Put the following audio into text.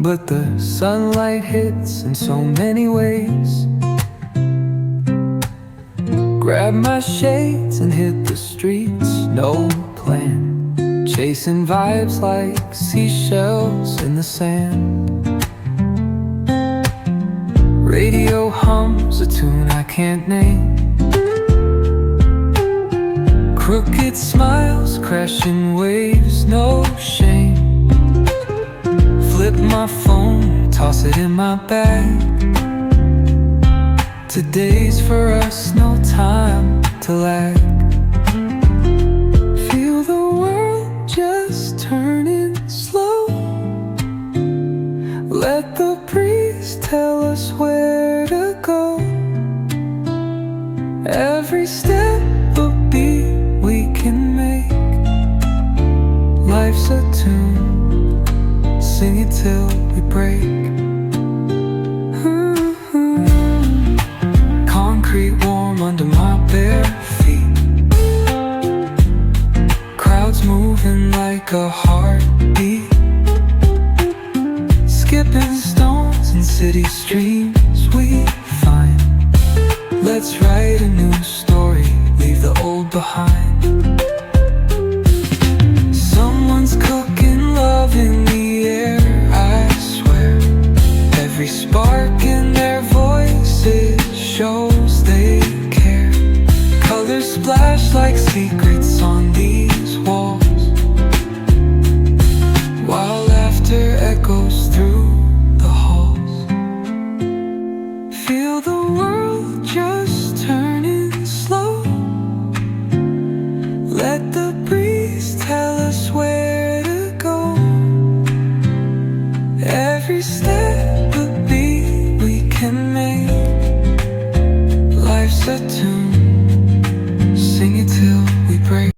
but the sunlight hits in so many ways. Grab my shades and hit the streets, no plan, chasing vibes like seashells in the sand. Radio hums a tune I can't name. Crooked smiles, crashing waves, no shame. Flip my phone, toss it in my bag. Today's for us, no time to lag. Feel the world just turning slow. Let the breeze tell us where to go. Every step a beat we can make. Life's a tune, sing it till we break. Concrete warm under my bare feet. Crowds moving like a heartbeat. Skipping stones in city streams we find. Let's write a new story, leave the old behind. Someone's cooking love in the air, I swear. Every spark in their voices shows they care. Colors splash like secrets on these walls, while laughter echoes through the halls. Feel the world just